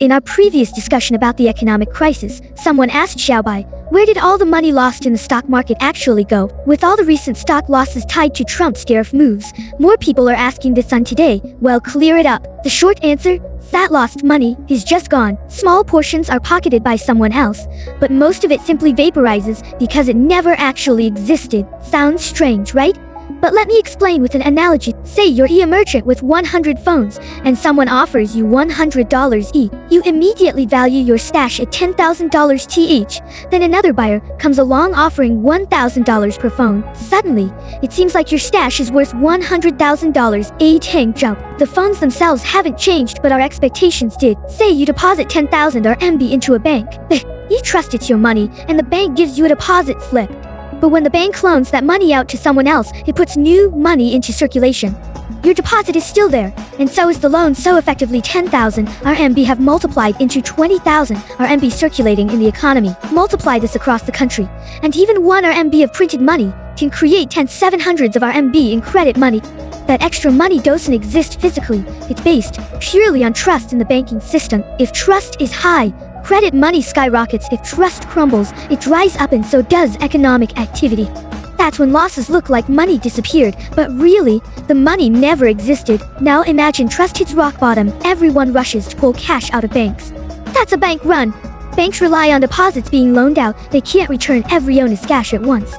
In our previous discussion about the economic crisis, someone asked Xiaobai, where did all the money lost in the stock market actually go? With all the recent stock losses tied to Trump's tariff moves, more people are asking this on today. Well, clear it up. The short answer? That lost money is just gone. Small portions are pocketed by someone else, but most of it simply vaporizes because it never actually existed. Sounds strange, right? But let me explain with an analogy. Say you're a merchant with 100 phones, and someone offers you $100 each. You immediately value your stash at $10,000 each. Then another buyer comes along offering $1,000 per phone. Suddenly, it seems like your stash is worth $100,000. A tank jump. The phones themselves haven't changed, but our expectations did. Say you deposit 10,000 RMB into a bank. You trust it's your money, and the bank gives you a deposit slip. But when the bank loans that money out to someone else, it puts new money into circulation. Your deposit is still there, and so is the loan. So effectively 10,000 RMB have multiplied into 20,000 RMB circulating in the economy. Multiply this across the country, and even 1 RMB of printed money can create 700s of RMB in credit money. That extra money doesn't exist physically. It's based purely on trust in the banking system. If trust is high, credit money skyrockets. If trust crumbles, it dries up, and so does economic activity. That's when losses look like money disappeared, but really, the money never existed. Now imagine trust hits rock bottom. Everyone rushes to pull cash out of banks. That's a bank run. Banks rely on deposits being loaned out. They can't return every owner's cash at once.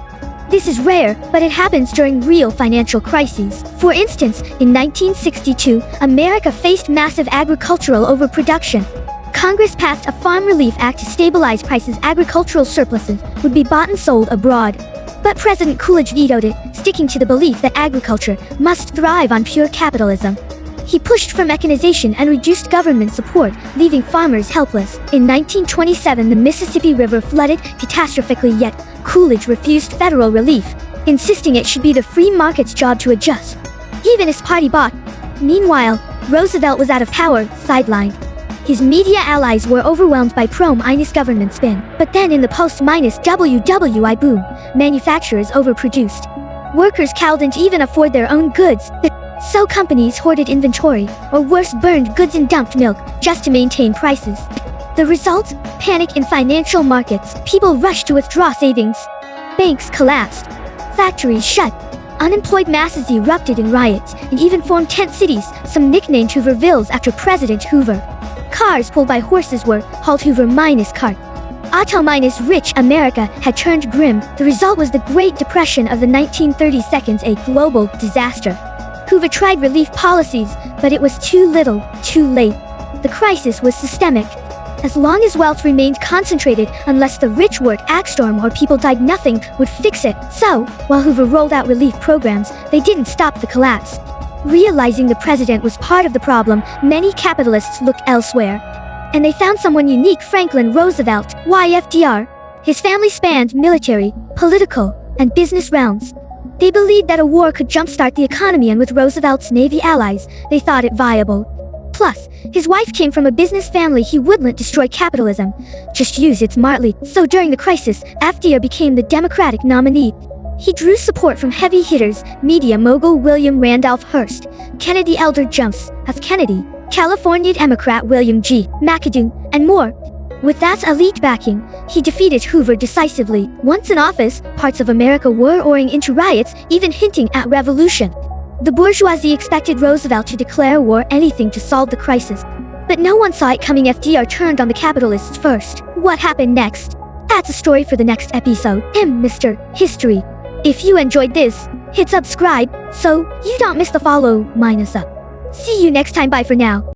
This is rare, but it happens during real financial crises. For instance, in 1962, America faced massive agricultural overproduction. Congress passed a Farm Relief Act to stabilize prices. Agricultural surpluses would be bought and sold abroad. But President Coolidge vetoed it, sticking to the belief that agriculture must thrive on pure capitalism. He pushed for mechanization and reduced government support, leaving farmers helpless. In 1927, the Mississippi River flooded catastrophically, yet Coolidge refused federal relief, insisting it should be the free market's job to adjust. Even his party bought. Meanwhile, Roosevelt was out of power, sidelined. His media allies were overwhelmed by pro-minus government spin. But then in the post-WWI boom, manufacturers overproduced. Workers couldn't even afford their own goods. So companies hoarded inventory, or worse, burned goods and dumped milk, just to maintain prices. The result? Panic in financial markets. People rushed to withdraw savings. Banks collapsed. Factories shut. Unemployed masses erupted in riots, and even formed tent cities, some nicknamed Hoovervilles after President Hoover. Cars pulled by horses were hauled Hoover minus cart. Auto minus rich America had turned grim. The result was the Great Depression of the 1930s, a global disaster. Hoover tried relief policies, but it was too little, too late. The crisis was systemic. As long as wealth remained concentrated, unless the rich worked axstorm or people died, nothing would fix it. So, while Hoover rolled out relief programs, they didn't stop the collapse. Realizing the president was part of the problem, many capitalists looked elsewhere. And they found someone unique: Franklin Roosevelt. Why FDR? His family spanned military, political, and business realms. They believed that a war could jumpstart the economy, and with Roosevelt's Navy allies, they thought it viable. Plus, his wife came from a business family. He wouldn't destroy capitalism, just use it smartly. So during the crisis, FDR became the Democratic nominee. He drew support from heavy hitters: media mogul William Randolph Hearst, Kennedy elder Jones F. Kennedy, California Democrat William G. McAdoo, and more. With that elite backing, he defeated Hoover decisively. Once in office, parts of America were roaring into riots, even hinting at revolution. The bourgeoisie expected Roosevelt to declare war, anything to solve the crisis. But no one saw it coming. FDR turned on the capitalists first. What happened next? That's a story for the next episode. Mr. History. If you enjoyed this, hit subscribe so you don't miss the follow minus up. See you next time. Bye for now.